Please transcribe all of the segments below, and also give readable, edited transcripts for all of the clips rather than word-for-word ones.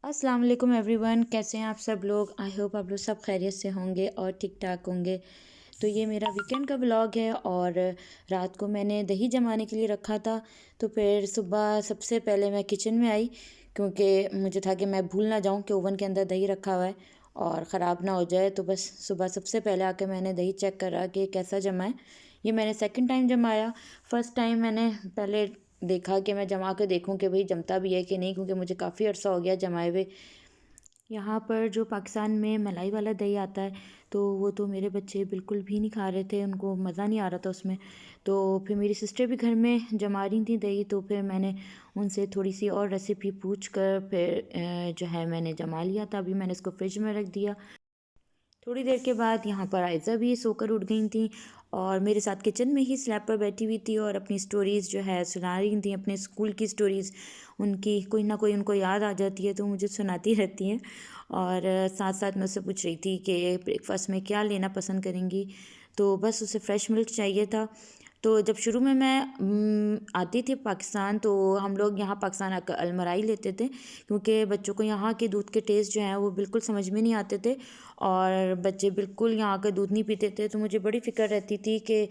अस्सलाम वालेकुम एवरीवन, कैसे हैं आप सब लोग। आई होप आप लोग सब खैरियत से होंगे और ठीक ठाक होंगे। तो ये मेरा वीकेंड का व्लॉग है और रात को मैंने दही जमाने के लिए रखा था। तो फिर सुबह सबसे पहले मैं किचन में आई क्योंकि मुझे था कि मैं भूल ना जाऊं कि ओवन के अंदर दही रखा हुआ है और ख़राब ना हो जाए। तो बस सुबह सबसे पहले आके मैंने दही चेक करा कि कैसा जमा है। ये मैंने सेकंड टाइम जमाया। फ़र्स्ट टाइम मैंने पहले देखा कि मैं जमा के देखूं कि भाई जमता भी है कि नहीं, क्योंकि मुझे काफ़ी अर्सा हो गया जमाए हुए। यहाँ पर जो पाकिस्तान में मलाई वाला दही आता है तो वो तो मेरे बच्चे बिल्कुल भी नहीं खा रहे थे, उनको मज़ा नहीं आ रहा था उसमें। तो फिर मेरी सिस्टर भी घर में जमा रही थी दही, तो फिर मैंने उनसे थोड़ी सी और रेसिपी पूछ कर फिर जो है मैंने जमा लिया था। अभी मैंने इसको फ्रिज में रख दिया। थोड़ी देर के बाद यहाँ पर आयज़ा भी सोकर उठ गई थी और मेरे साथ किचन में ही स्लैब पर बैठी हुई थी और अपनी स्टोरीज़ जो है सुना रही थी, अपने स्कूल की स्टोरीज़। उनकी कोई ना कोई उनको याद आ जाती है तो मुझे सुनाती रहती हैं। और साथ साथ मैं उससे पूछ रही थी कि ब्रेकफास्ट में क्या लेना पसंद करेंगी। तो बस उसे फ्रेश मिल्क चाहिए था। तो जब शुरू में मैं आती थी पाकिस्तान, तो हम लोग यहाँ पाकिस्तान आकर अलमराई लेते थे क्योंकि बच्चों को यहाँ के दूध के टेस्ट जो हैं वो बिल्कुल समझ में नहीं आते थे और बच्चे बिल्कुल यहाँ का दूध नहीं पीते थे। तो मुझे बड़ी फ़िक्र रहती थी कि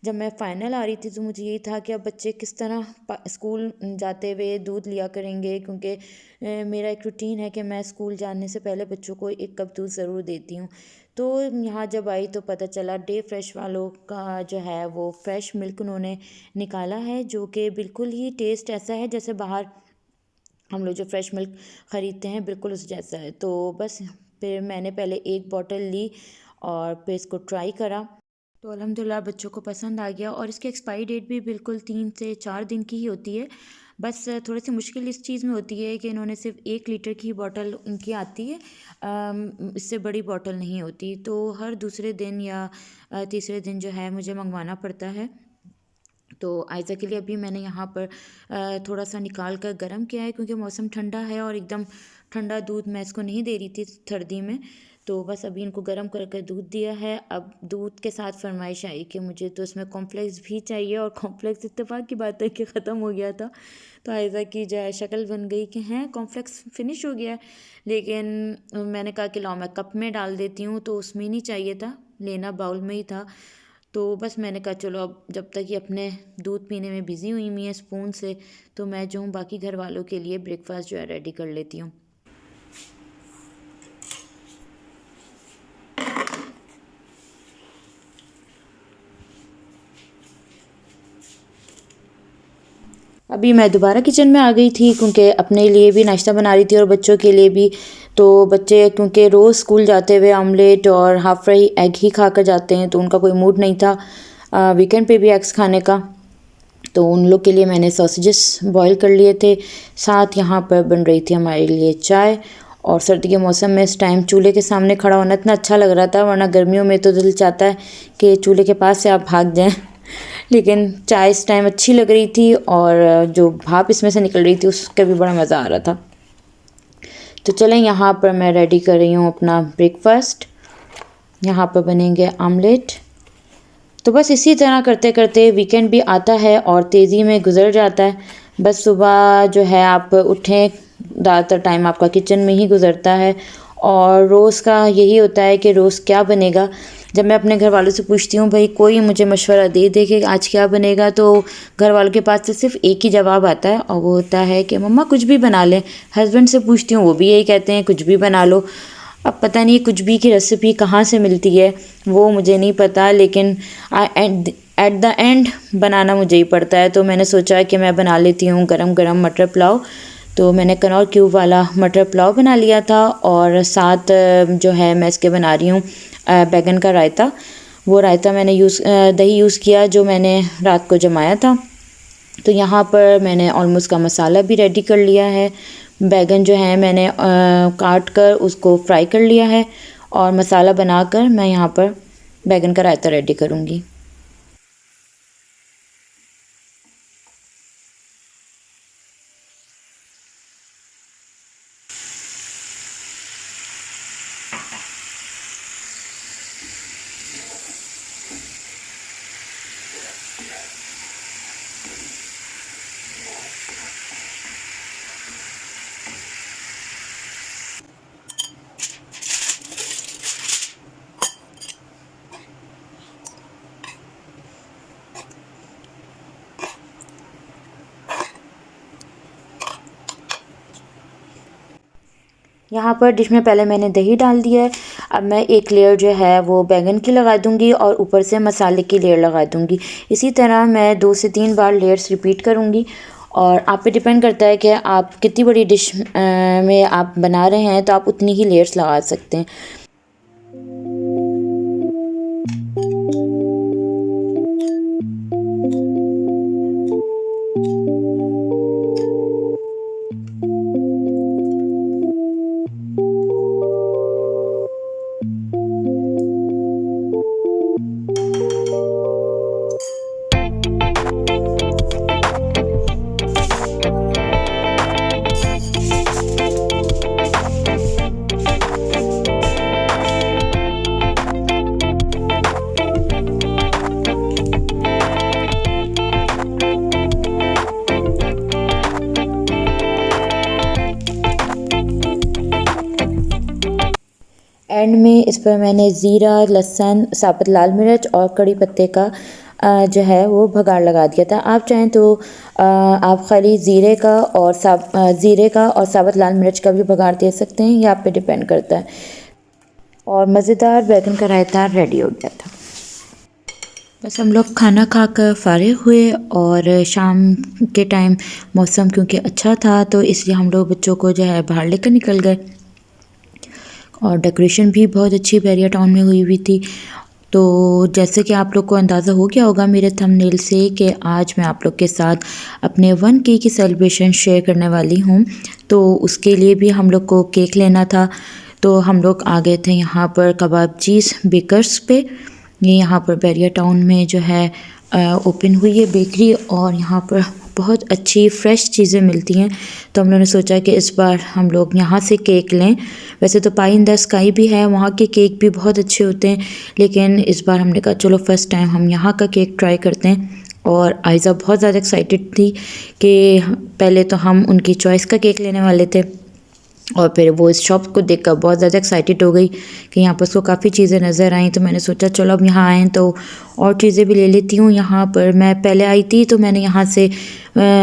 जब मैं फ़ाइनल आ रही थी तो मुझे यही था कि अब बच्चे किस तरह स्कूल जाते हुए दूध लिया करेंगे, क्योंकि मेरा एक रूटीन है कि मैं स्कूल जाने से पहले बच्चों को एक कप दूध ज़रूर देती हूँ। तो यहाँ जब आई तो पता चला डे फ्रेश वालों का जो है वो फ्रेश मिल्क उन्होंने निकाला है, जो कि बिल्कुल ही टेस्ट ऐसा है जैसे बाहर हम लोग जो फ्रेश मिल्क ख़रीदते हैं बिल्कुल उस जैसा है। तो बस फिर मैंने पहले एक बॉटल ली और फिर इसको ट्राई करा। तो अल्हम्दुलिल्लाह बच्चों को पसंद आ गया और इसकी एक्सपायरी डेट भी बिल्कुल 3 से 4 दिन की ही होती है। बस थोड़ी सी मुश्किल इस चीज़ में होती है कि इन्होंने सिर्फ 1 लीटर की बॉटल उनकी आती है। इससे बड़ी बॉटल नहीं होती, तो हर दूसरे दिन या तीसरे दिन जो है मुझे मंगवाना पड़ता है। तो आयज़ा के लिए अभी मैंने यहाँ पर थोड़ा सा निकाल कर गर्म किया है क्योंकि मौसम ठंडा है और एकदम ठंडा दूध मैं इसको नहीं दे रही थी सर्दी में। तो बस अभी इनको गर्म कर दूध दिया है। अब दूध के साथ फरमाइश आई कि मुझे तो इसमें कॉर्नफ्लेक्स भी चाहिए और कॉर्नफ्लेक्स इत्तेफाक की बात है कि ख़त्म हो गया था। तो आयज़ा की जो है शक्ल बन गई कि हैं कॉर्नफ्लेक्स फिनिश हो गया है। लेकिन मैंने कहा कि लाओ मैं कप में डाल देती हूँ, तो उसमें ही नहीं चाहिए था, लेना बाउल में ही था। तो बस मैंने कहा चलो अब जब तक ये अपने दूध पीने में बिज़ी हुई हुई हैं स्पून से, तो मैं जो हूँ बाकी घर वालों के लिए ब्रेकफास्ट जो है रेडी कर लेती हूँ। अभी मैं दोबारा किचन में आ गई थी क्योंकि अपने लिए भी नाश्ता बना रही थी और बच्चों के लिए भी। तो बच्चे क्योंकि रोज़ स्कूल जाते हुए ऑमलेट और हाफ़ फ्राई एग ही खा कर जाते हैं, तो उनका कोई मूड नहीं था वीकेंड पे भी एग्स खाने का। तो उन लोग के लिए मैंने सॉसेजेस बॉईल कर लिए थे। साथ यहाँ पर बन रही थी हमारे लिए चाय। और सर्दी के मौसम में इस टाइम चूल्हे के सामने खड़ा होना इतना अच्छा लग रहा था, वरना गर्मियों में तो दिल चाहता है कि चूल्हे के पास से आप भाग जाएं। लेकिन चाय इस टाइम अच्छी लग रही थी और जो भाप इसमें से निकल रही थी उसका भी बड़ा मज़ा आ रहा था। तो चलें, यहाँ पर मैं रेडी कर रही हूँ अपना ब्रेकफास्ट। यहाँ पर बनेंगे आमलेट। तो बस इसी तरह करते करते वीकेंड भी आता है और तेज़ी में गुजर जाता है। बस सुबह जो है आप उठें, ज़्यादातर टाइम आपका किचन में ही गुजरता है और रोज़ का यही होता है कि रोज़ क्या बनेगा। जब मैं अपने घर वालों से पूछती हूँ भाई कोई मुझे मशवरा दे दे कि आज क्या बनेगा, तो घर वालों के पास से सिर्फ एक ही जवाब आता है और वो होता है कि मम्मा कुछ भी बना लें। हस्बैंड से पूछती हूँ वो भी यही कहते हैं कुछ भी बना लो। अब पता नहीं कुछ भी की रेसिपी कहाँ से मिलती है वो मुझे नहीं पता, लेकिन एट द एंड बनाना मुझे ही पड़ता है। तो मैंने सोचा कि मैं बना लेती हूँ गरम गरम मटर पुलाव। तो मैंने कनौर क्यूब वाला मटर पुलाव बना लिया था और साथ जो है मैं इसके बना रही हूँ बैगन का रायता। वो रायता मैंने दही यूज़ किया जो मैंने रात को जमाया था। तो यहाँ पर मैंने ऑलमोस्ट का मसाला भी रेडी कर लिया है। बैगन जो है मैंने काट कर उसको फ्राई कर लिया है और मसाला बनाकर मैं यहाँ पर बैगन का रायता रेडी करूँगी। यहाँ पर डिश में पहले मैंने दही डाल दिया है। अब मैं एक लेयर जो है वो बैंगन की लगा दूँगी और ऊपर से मसाले की लेयर लगा दूँगी। इसी तरह मैं 2 से 3 बार लेयर्स रिपीट करूँगी और आप पे डिपेंड करता है कि आप कितनी बड़ी डिश में आप बना रहे हैं, तो आप उतनी ही लेयर्स लगा सकते हैं। एंड में इस पर मैंने ज़ीरा, लहसुन, साबुत लाल मिर्च और कड़ी पत्ते का जो है वो भगाड़ लगा दिया था। आप चाहें तो आप खाली ज़ीरे का और साबुत लाल मिर्च का भी भगाड़ दे सकते हैं, ये आप पे डिपेंड करता है। और मज़ेदार बैगन का रायता रेडी हो गया था। बस हम लोग खाना खाकर फ़ारिग हुए और शाम के टाइम मौसम क्योंकि अच्छा था तो इसलिए हम लोग बच्चों को जो है बाहर लेकर निकल गए। और डेकोरेशन भी बहुत अच्छी बैरिया टाउन में हुई हुई थी। तो जैसे कि आप लोग को अंदाज़ा हो गया होगा मेरे थंबनेल से कि आज मैं आप लोग के साथ अपने 1K की सेलिब्रेशन शेयर करने वाली हूँ। तो उसके लिए भी हम लोग को केक लेना था, तो हम लोग आ गए थे यहाँ पर कबाबचीज़ बेकर्स पे। ये यहाँ पर बैरिया टाउन में जो है ओपन हुई है बेकरी और यहाँ पर बहुत अच्छी फ़्रेश चीज़ें मिलती हैं। तो हम लोगों ने सोचा कि इस बार हम लोग यहाँ से केक लें। वैसे तो पाई इन द स्काई भी है, वहाँ के केक भी बहुत अच्छे होते हैं, लेकिन इस बार हमने कहा चलो फ़र्स्ट टाइम हम यहाँ का केक ट्राई करते हैं। और आयज़ा बहुत ज़्यादा एक्साइटेड थी कि पहले तो हम उनकी चॉइस का केक लेने वाले थे और फिर वो इस शॉप को देखकर बहुत ज़्यादा एक्साइटेड हो गई कि यहाँ पर उसको काफ़ी चीज़ें नज़र आई। तो मैंने सोचा चलो अब यहाँ आएँ तो और चीज़ें भी ले लेती हूँ। यहाँ पर मैं पहले आई थी तो मैंने यहाँ से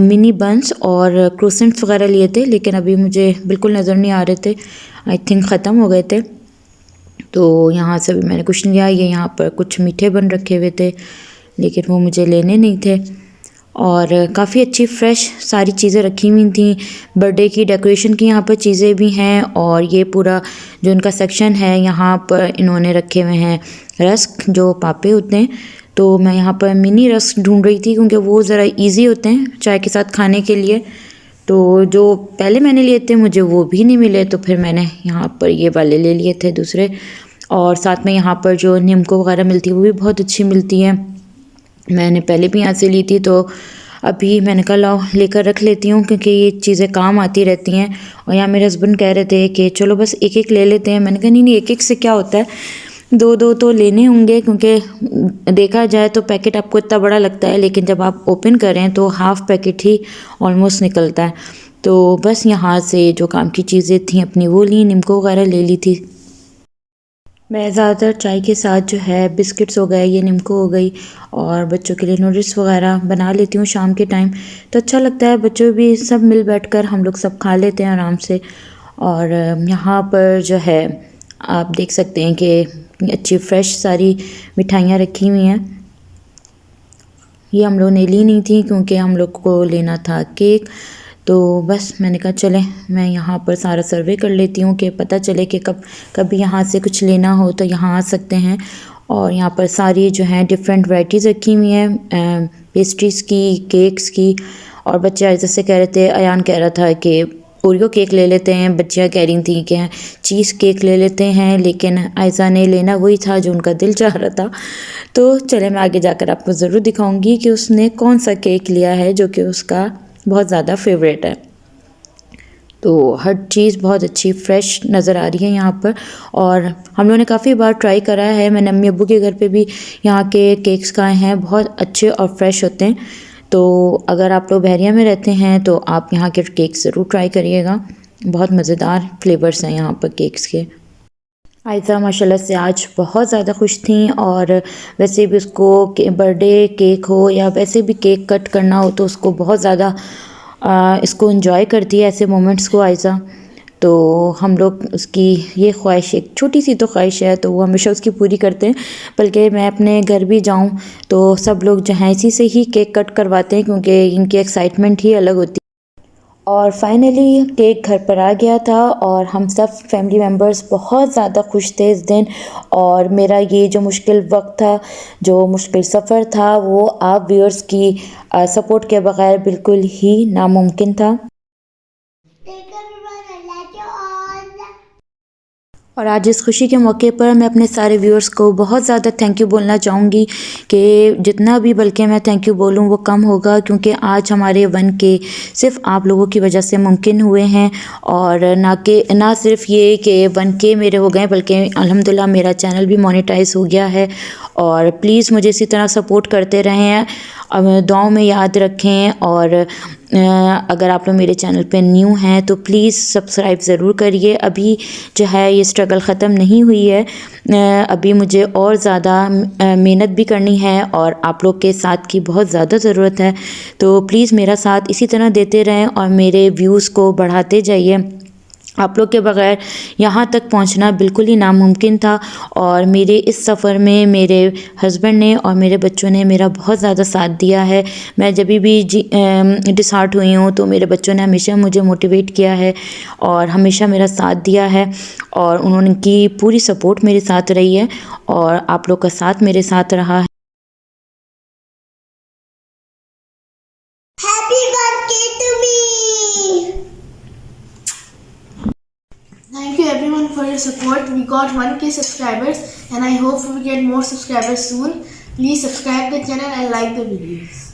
मिनी बन्स और क्रोसेंट्स वगैरह लिए थे, लेकिन अभी मुझे बिल्कुल नज़र नहीं आ रहे थे, आई थिंक ख़त्म हो गए थे। तो यहाँ से भी मैंने कुछ नहीं लिया। ये यहाँ पर कुछ मीठे बन रखे हुए थे लेकिन वो मुझे लेने नहीं थे। और काफ़ी अच्छी फ़्रेश सारी चीज़ें रखी हुई थी। बर्थडे की डेकोरेशन की यहाँ पर चीज़ें भी हैं और ये पूरा जो इनका सेक्शन है यहाँ पर इन्होंने रखे हुए हैं रस्क जो पापे होते हैं। तो मैं यहाँ पर मिनी रस्क ढूंढ रही थी क्योंकि वो ज़रा इजी होते हैं चाय के साथ खाने के लिए। तो जो पहले मैंने लिए थे मुझे वो भी नहीं मिले, तो फिर मैंने यहाँ पर ये वाले ले लिए थे दूसरे। और साथ में यहाँ पर जो निम्को वगैरह मिलती है वो भी बहुत अच्छी मिलती है। मैंने पहले भी यहाँ से ली थी तो अभी मैंने कहा लाओ लेकर रख लेती हूँ क्योंकि ये चीज़ें काम आती रहती हैं। और यहाँ मेरे हस्बैंड कह रहे थे कि चलो बस एक एक ले लेते हैं। मैंने कहा नहीं एक एक से क्या होता है, दो दो तो लेने होंगे क्योंकि देखा जाए तो पैकेट आपको इतना बड़ा लगता है लेकिन जब आप ओपन करें तो हाफ़ पैकेट ही ऑलमोस्ट निकलता है। तो बस यहाँ से जो काम की चीज़ें थी अपनी वो ली, निम्को वगैरह ले ली थी। मैं ज़्यादातर चाय के साथ जो है बिस्किट्स हो गए, ये निम्को हो गई और बच्चों के लिए नूडल्स वगैरह बना लेती हूँ शाम के टाइम। तो अच्छा लगता है, बच्चों भी सब मिल बैठकर हम लोग सब खा लेते हैं आराम से। और यहाँ पर जो है आप देख सकते हैं कि अच्छी फ़्रेश सारी मिठाइयाँ रखी हुई हैं। ये हम लोग ने ली नहीं थी क्योंकि हम लोग को लेना था केक। तो बस मैंने कहा चलें मैं यहाँ पर सारा सर्वे कर लेती हूँ कि पता चले कि कभी यहाँ से कुछ लेना हो तो यहाँ आ सकते हैं। और यहाँ पर सारी जो हैं डिफरेंट वैराइटीज़ रखी हुई हैं पेस्ट्रीज़ की, केक्स की। और बच्चे आयज़ा से कह रहे थे, अयान कह रहा था कि ओरियो केक ले लेते हैं, बच्चियाँ कह रही थी कि चीज़ केक ले लेते हैं, लेकिन आयज़ा ने लेना वही था जो उनका दिल चाह रहा था। तो चले मैं आगे जाकर आपको ज़रूर दिखाऊंगी कि उसने कौन सा केक लिया है जो कि उसका बहुत ज़्यादा फेवरेट है। तो हर चीज़ बहुत अच्छी फ़्रेश नज़र आ रही है यहाँ पर। और हम लोगों ने काफ़ी बार ट्राई करा है, मैंने अम्मी अब्बू के घर पे भी यहाँ के केक्स खाए हैं, बहुत अच्छे और फ्रेश होते हैं। तो अगर आप लोग बहरिया में रहते हैं तो आप यहाँ के केक ज़रूर ट्राई करिएगा, बहुत मज़ेदार फ्लेवर्स हैं यहाँ पर केक्स के। आयज़ा माशाल्लाह से आज बहुत ज़्यादा खुश थी। और वैसे भी उसको बर्थडे केक हो या वैसे भी केक कट करना हो तो उसको बहुत ज़्यादा इसको एंजॉय करती है ऐसे मोमेंट्स को आयज़ा। तो तो हम लोग उसकी ये ख्वाहिश, एक छोटी सी तो ख्वाहिश है, तो वो हमेशा उसकी पूरी करते हैं। बल्कि मैं अपने घर भी जाऊँ तो सब लोग जो हैं इसी से ही केक कट करवाते हैं, क्योंकि इनकी एक्साइटमेंट ही अलग होती है। और फाइनली केक घर पर आ गया था और हम सब फैमिली मेम्बर्स बहुत ज़्यादा खुश थे इस दिन। और मेरा ये जो मुश्किल वक्त था, जो मुश्किल सफ़र था, वो आप व्यूअर्स की सपोर्ट के बग़ैर बिल्कुल ही नामुमकिन था। और आज इस खुशी के मौके पर मैं अपने सारे व्यूअर्स को बहुत ज़्यादा थैंक यू बोलना चाहूँगी कि जितना भी बल्कि मैं थैंक यू बोलूँ वो कम होगा, क्योंकि आज हमारे 1K सिर्फ आप लोगों की वजह से मुमकिन हुए हैं। और ना सिर्फ ये कि 1K मेरे हो गए, बल्कि अल्हम्दुलिल्लाह मेरा चैनल भी मोनेटाइज हो गया है। और प्लीज़ मुझे इसी तरह सपोर्ट करते रहें, दुआओं में याद रखें। और अगर आप लोग मेरे चैनल पे न्यू हैं तो प्लीज़ सब्सक्राइब ज़रूर करिए। अभी जो है ये स्ट्रगल ख़त्म नहीं हुई है, अभी मुझे और ज़्यादा मेहनत भी करनी है और आप लोग के साथ की बहुत ज़्यादा ज़रूरत है। तो प्लीज़ मेरा साथ इसी तरह देते रहें और मेरे व्यूज़ को बढ़ाते जाइए। आप लोग के बग़ैर यहाँ तक पहुँचना बिल्कुल ही नामुमकिन था। और मेरे इस सफ़र में मेरे हस्बैंड ने और मेरे बच्चों ने मेरा बहुत ज़्यादा साथ दिया है। मैं जब भी डिसहार्ट हुई हूँ तो मेरे बच्चों ने हमेशा मुझे मोटिवेट किया है और हमेशा मेरा साथ दिया है, और उनकी पूरी सपोर्ट मेरे साथ रही है और आप लोग का साथ मेरे साथ रहा है। Happy birthday to me! Thank you everyone for your support. We got 1K subscribers and I hope we get more subscribers soon. Please subscribe the channel and like the videos.